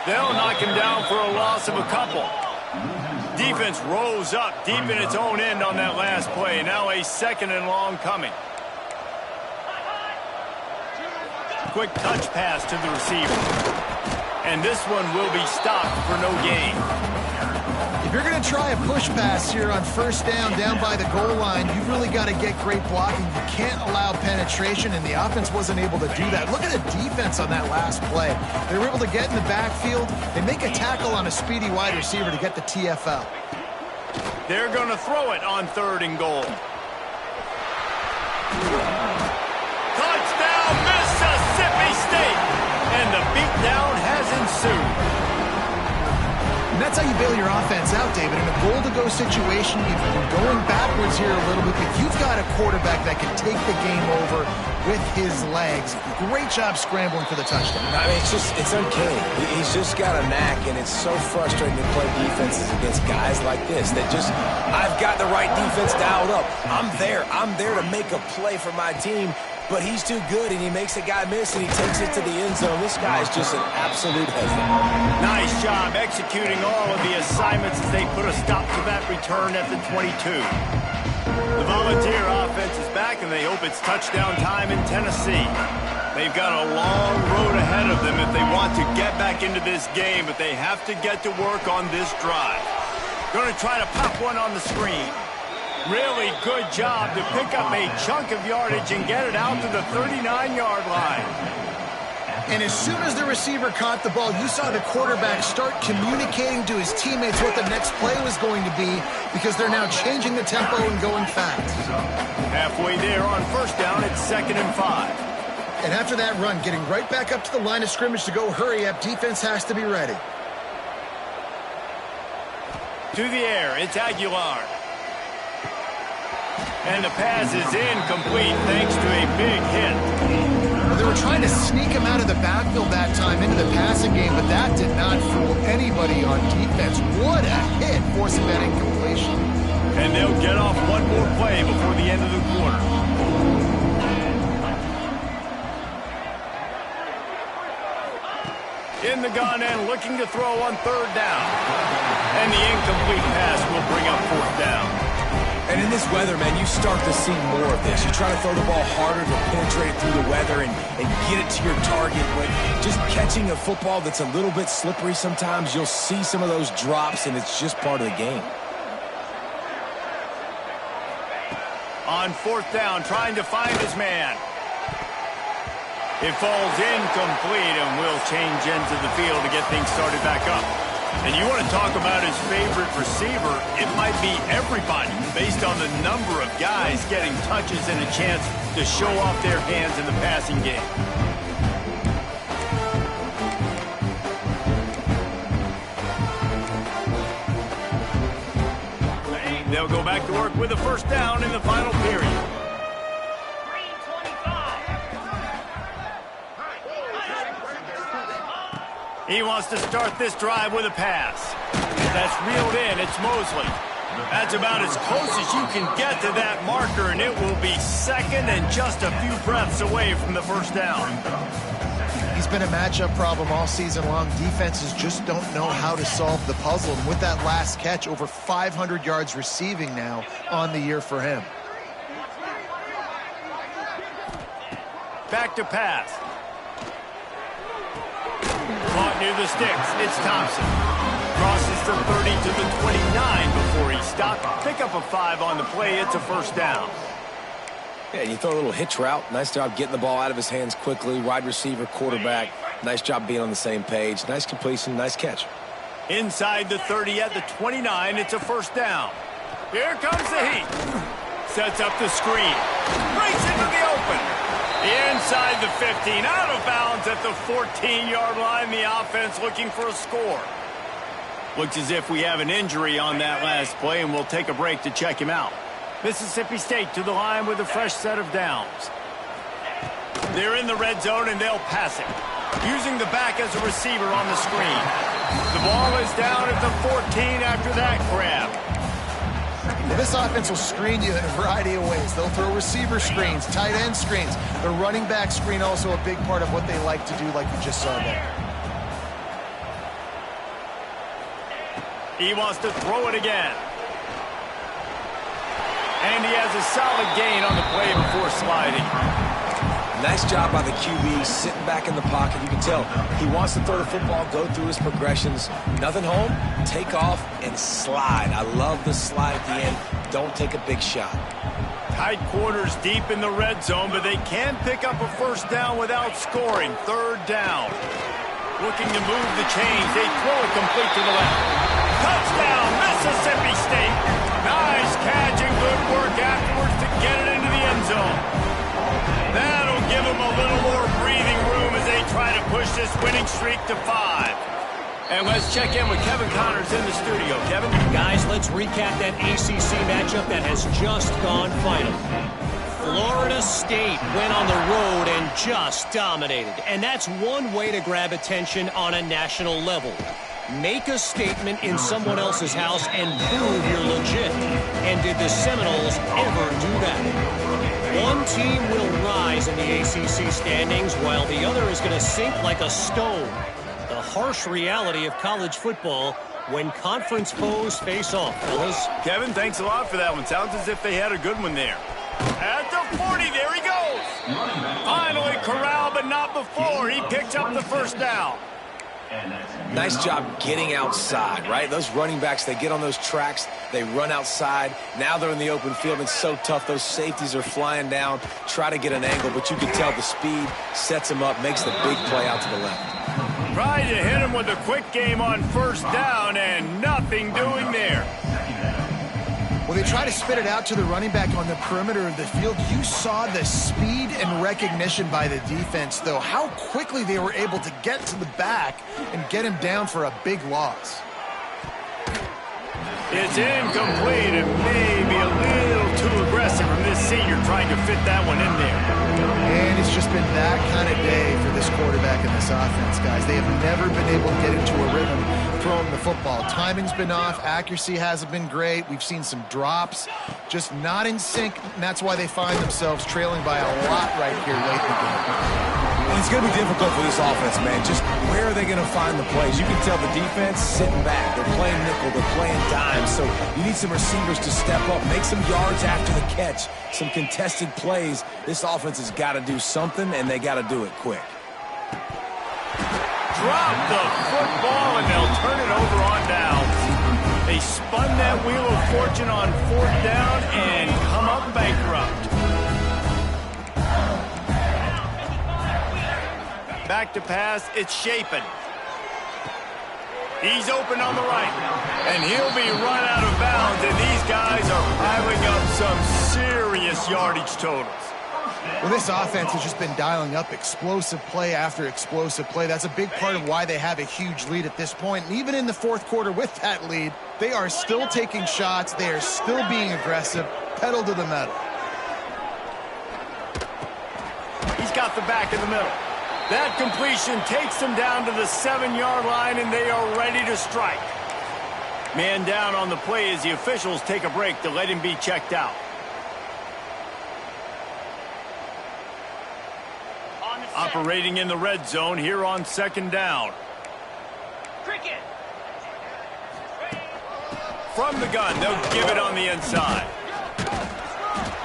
They'll knock him down for a loss of a couple. Defense rose up deep in its own end on that last play. Now a 2nd and long coming. Quick touch pass to the receiver. And this one will be stopped for no gain. If you're going to try a push pass here on 1st down by the goal line, you've really got to get great blocking. You can't allow penetration, and the offense wasn't able to do that. Look at the defense on that last play. They were able to get in the backfield and make a tackle on a speedy wide receiver to get the TFL. They're going to throw it on 3rd and goal. Touchdown, Mississippi State! And the beatdown has ensued. And that's how you bail your offense out, David. In a goal-to-go situation, you've been going backwards here a little bit, but you've got a quarterback that can take the game over with his legs. Great job scrambling for the touchdown. I mean, it's uncanny. He's just got a knack, and it's so frustrating to play defenses against guys like this that just, I've got the right defense dialed up. I'm there to make a play for my team. But he's too good, and he makes a guy miss, and he takes it to the end zone. This guy is just an absolute headline. Nice job executing all of the assignments as they put a stop to that return at the 22. The Volunteer offense is back, and they hope it's touchdown time in Tennessee. They've got a long road ahead of them if they want to get back into this game, but they have to get to work on this drive. Going to try to pop one on the screen. Really good job to pick up a chunk of yardage and get it out to the 39-yard line. And as soon as the receiver caught the ball, you saw the quarterback start communicating to his teammates what the next play was going to be because they're now changing the tempo and going fast. Halfway there on 1st down, it's 2nd and 5. And after that run, getting right back up to the line of scrimmage to go hurry up, defense has to be ready. to the air. It's Aguilar. And the pass is incomplete thanks to a big hit. Well, they were trying to sneak him out of the backfield that time into the passing game, but that did not fool anybody on defense. What a hit, forcing that incompletion. And they'll get off one more play before the end of the quarter. In the gun and looking to throw on third down. And the incomplete pass will bring up fourth down. And in this weather, man, you start to see more of this. You try to throw the ball harder to penetrate it through the weather and get it to your target. But just catching a football that's a little bit slippery sometimes, you'll see some of those drops, and it's just part of the game. On fourth down, trying to find his man. It falls incomplete, and will change ends of the field to get things started back up. And you want to talk about his favorite receiver, it might be everybody based on the number of guys getting touches and a chance to show off their hands in the passing game. They'll go back to work with a first down in the final period. He wants to start this drive with a pass. That's reeled in. It's Mosley. That's about as close as you can get to that marker, and it will be second and just a few breaths away from the first down. He's been a matchup problem all season long. Defenses just don't know how to solve the puzzle. And with that last catch, over 500 yards receiving now on the year for him. Back to pass. Caught near the sticks. It's Thompson. Crosses the 30 to the 29 before he stopped. Pick up a 5 on the play. It's a first down. Yeah, you throw a little hitch route. Nice job getting the ball out of his hands quickly. Wide receiver, quarterback. Nice job being on the same page. Nice completion, nice catch. Inside the 30 at the 29, it's a first down. Here comes the heat. Sets up the screen. Breaks into the open. Inside the 15, out of bounds at the 14-yard line. The offense looking for a score. Looks as if we have an injury on that last play, and we'll take a break to check him out. Mississippi State to the line with a fresh set of downs. They're in the red zone, and they'll pass it. Using the back as a receiver on the screen. The ball is down at the 14 after that grab. Well, this offense will screen you in a variety of ways. They'll throw receiver screens, tight end screens. The running back screen also a big part of what they like to do, like you just saw there. He wants to throw it again. And he has a solid gain on the play before sliding. Nice job by the QB, sitting back in the pocket. You can tell he wants to throw the football, go through his progressions. Nothing home, take off, and slide. I love the slide at the end. Don't take a big shot. Tight quarters deep in the red zone, but they can pick up a first down without scoring. Third down. Looking to move the chains. They throw it complete to the left. Touchdown, Mississippi State. Nice catch and good work afterwards to get it into the end zone. That'll give them a little more breathing room as they try to push this winning streak to 5. And let's check in with Kevin Connors in the studio. Kevin? Guys, let's recap that ACC matchup that has just gone final. Florida State went on the road and just dominated. And that's one way to grab attention on a national level. Make a statement in someone else's house and prove you're legit. And did the Seminoles ever do that? One team will rise in the ACC standings while the other is going to sink like a stone. The harsh reality of college football when conference foes face off, fellas. Kevin, thanks a lot for that one. Sounds as if they had a good one there. At the 40, there he goes. Finally corralled, but not before. He picked up the first down. Nice job getting outside, right? Those running backs, they get on those tracks, they run outside. Now they're in the open field. It's so tough. Those safeties are flying down, try to get an angle, but you can tell the speed sets him up, makes the big play out to the left. Tried to hit him with a quick game on first down, and nothing doing there. Well, they try to spit it out to the running back on the perimeter of the field. You saw the speed and recognition by the defense, though. How quickly they were able to get to the back and get him down for a big loss. It's incomplete and maybe a little too aggressive from this senior trying to fit that one in there. And it's just been that kind of day for this quarterback and this offense, guys. They have never been able to get into a rhythm throwing the football. Timing's been off. Accuracy hasn't been great. We've seen some drops, just not in sync, and that's why they find themselves trailing by a lot right here late in the game. And it's going to be difficult for this offense, man. Just where are they going to find the plays? You can tell the defense sitting back. They're playing nickel. They're playing dime. So you need some receivers to step up, make some yards after the catch, some contested plays. This offense has got to do something, and they got to do it quick. Drop the football, and they'll turn it over on downs. They spun that wheel of fortune on 4th down and come up bankrupt. Back to pass, it's Shapen. He's open on the right, and he'll be run out of bounds, and these guys are piling up some serious yardage totals. Well, this offense has just been dialing up explosive play after explosive play. That's a big part of why they have a huge lead at this point. And even in the 4th quarter with that lead, they are still taking shots. They are still being aggressive, pedal to the metal. He's got the back in the middle. That completion takes them down to the 7-yard line, and they are ready to strike. Man down on the play as the officials take a break to let him be checked out. Operating in the red zone here on 2nd down. Cricket. From the gun, they'll give it on the inside.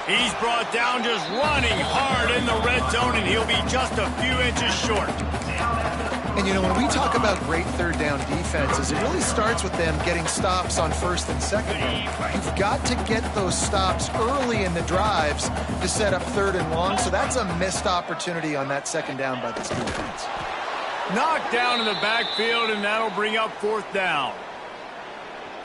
He's brought down just running hard in the red zone, and he'll be just a few inches short. And, you know, when we talk about great 3rd down defenses, it really starts with them getting stops on 1st and 2nd down. You've got to get those stops early in the drives to set up 3rd and long, so that's a missed opportunity on that 2nd down by this defense. Knocked down in the backfield, and that'll bring up 4th down.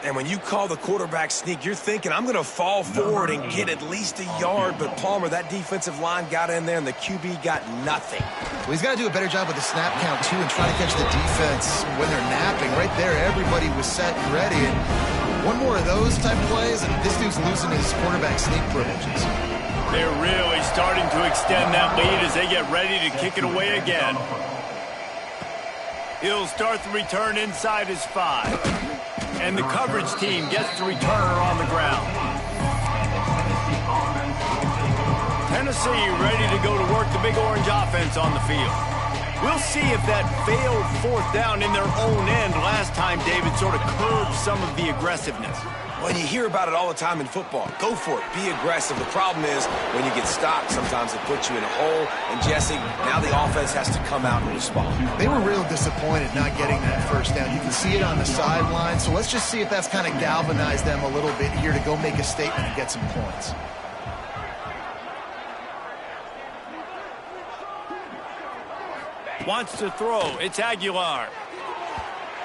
And when you call the quarterback sneak, you're thinking, I'm going to fall forward and get at least a yard. But, Palmer, that defensive line got in there, and the QB got nothing. Well, he's got to do a better job with the snap count, too, and try to catch the defense when they're napping. Right there, everybody was set and ready. And one more of those type plays, and this dude's losing his quarterback sneak privileges. They're really starting to extend that lead as they get ready to kick it away again. He'll start the return inside his 5. And the coverage team gets the returner on the ground. Tennessee ready to go to work the Big Orange offense on the field. We'll see if that failed 4th down in their own end last time, David, sort of curbed some of the aggressiveness. Well, you hear about it all the time in football. Go for it. Be aggressive. The problem is when you get stopped, sometimes it puts you in a hole. And, Jesse, now the offense has to come out and respond. They were real disappointed not getting that 1st down. You can see it on the sideline. So let's just see if that's kind of galvanized them a little bit here to go make a statement and get some points. Wants to throw. It's Aguilar.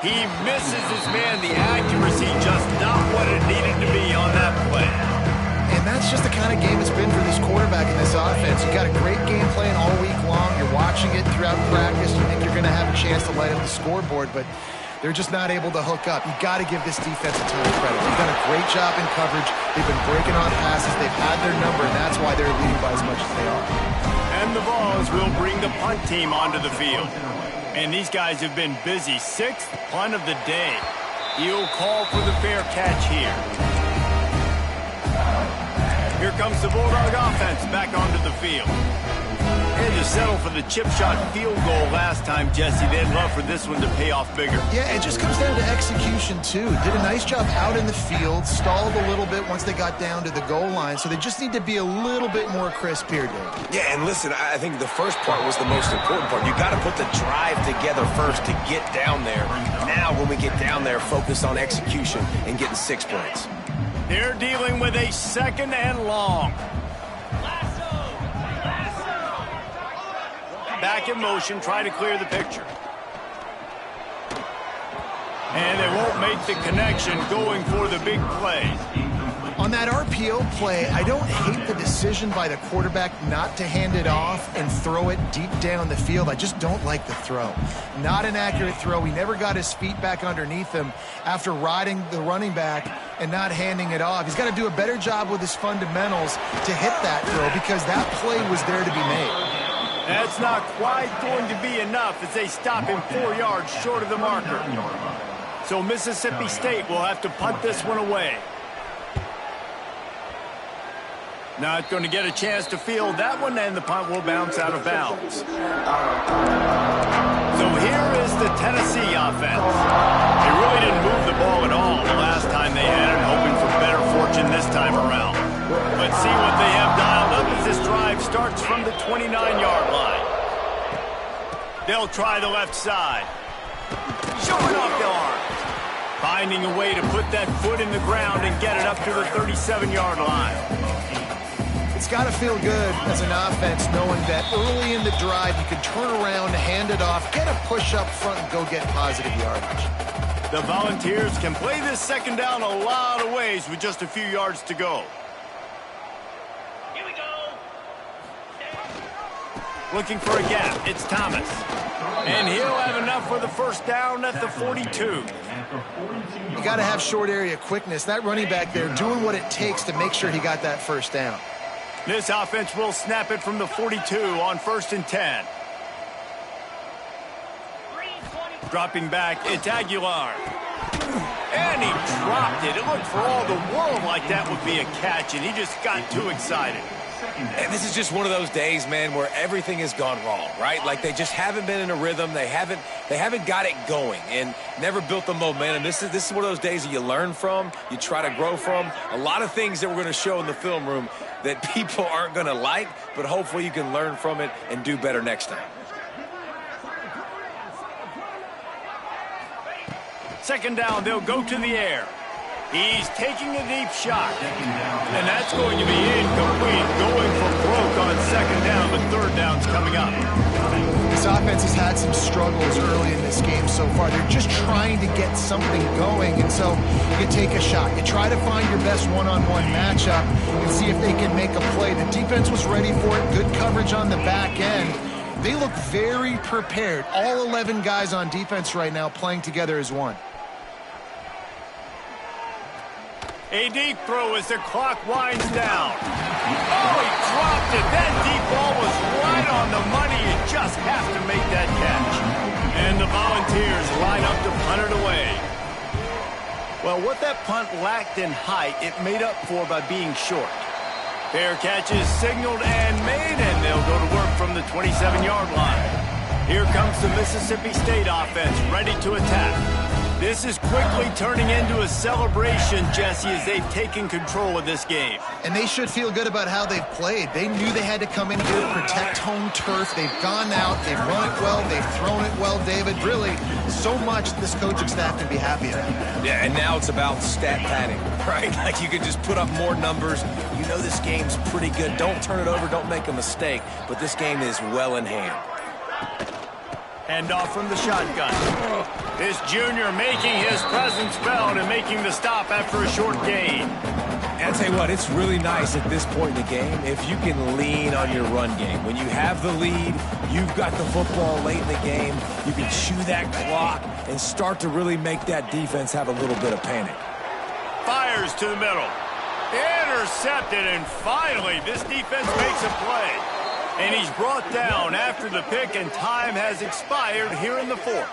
He misses his man. The accuracy just not what it needed to be on that play. And that's just the kind of game it's been for this quarterback in this offense. You got a great game plan all week long. You're watching it throughout practice. You think you're going to have a chance to light up the scoreboard, but they're just not able to hook up. You got to give this defense a ton of credit. They've done a great job in coverage. They've been breaking on passes. They've had their number, and that's why they're leading by as much as they are. And the Vols will bring the punt team onto the field. And these guys have been busy. 6th punt of the day. He'll call for the fair catch here. Here comes the Bulldog offense back onto the field. Had to settle for the chip shot field goal last time, Jesse. They'd love for this one to pay off bigger. Yeah, it just comes down to execution, too. Did a nice job out in the field, stalled a little bit once they got down to the goal line, so they just need to be a little bit more crisp here, Dave. Yeah, and listen, I think the first part was the most important part. You got to put the drive together first to get down there. Now, when we get down there, focus on execution and getting 6 points. They're dealing with a 2nd and long. Back in motion, try to clear the picture. And they won't make the connection going for the big play. On that RPO play, I don't hate the decision by the quarterback not to hand it off and throw it deep down the field. I just don't like the throw. Not an accurate throw. He never got his feet back underneath him after riding the running back and not handing it off. He's got to do a better job with his fundamentals to hit that throw because that play was there to be made. That's not quite going to be enough as they stop him 4 yards short of the marker. So Mississippi State will have to punt this one away. Not going to get a chance to field that one, and the punt will bounce out of bounds. So here is the Tennessee offense. They really didn't move the ball at all the last time they had it, hoping for better fortune this time around. Let's see what they have dialed up as this drive starts from the 29-yard line. They'll try the left side. Showing off the arms. Finding a way to put that foot in the ground and get it up to the 37-yard line. It's got to feel good as an offense knowing that early in the drive you can turn around, hand it off, get a push up front, and go get positive yardage. The Volunteers can play this second down a lot of ways with just a few yards to go. Here we go. Looking for a gap. It's Thomas. And he'll have enough for the first down at the 42. You got to have short area quickness. That running back there doing what it takes to make sure he got that first down. This offense will snap it from the 42 on 1st and 10. Dropping back, it's Aguilar. And he dropped it. It looked for all the world like that would be a catch, and he just got too excited. And this is just one of those days, man, where everything has gone wrong, right? Like they just haven't been in a rhythm. They haven't got it going and never built the momentum. This is one of those days that you learn from, you try to grow from. A lot of things that we're going to show in the film room that people aren't going to like, but hopefully you can learn from it and do better next time. Second down, they'll go to the air. He's taking a deep shot. And that's going to be incomplete. Going for broke on second down, but third down's coming up. This offense has had some struggles early in this game so far. They're just trying to get something going, and so you take a shot. You try to find your best one-on-one matchup and see if they can make a play. The defense was ready for it. Good coverage on the back end. They look very prepared. All 11 guys on defense right now playing together as one. A deep throw as the clock winds down. Oh, he dropped it. That deep ball was right on the money. You just have to make that catch. And the Volunteers line up to punt it away. Well, what that punt lacked in height, it made up for by being short. Fair catch is signaled and made, and they'll go to work from the 27-yard line. Here comes the Mississippi State offense, ready to attack. This is quickly turning into a celebration, Jesse, as they've taken control of this game. And they should feel good about how they've played. They knew they had to come in here, protect home turf. They've gone out, they've run it well, they've thrown it well, David. Really, so much this coaching staff can be happy about. Yeah, and now it's about stat padding, right? Like you can just put up more numbers. You know this game's pretty good. Don't turn it over, don't make a mistake. But this game is well in hand. Hand off from the shotgun. This junior making his presence felt and making the stop after a short gain. And I'll tell you what, it's really nice at this point in the game if you can lean on your run game. When you have the lead, you've got the football late in the game, you can chew that clock and start to really make that defense have a little bit of panic. Fires to the middle. Intercepted, and finally this defense makes a play. And he's brought down after the pick, and time has expired here in the fourth.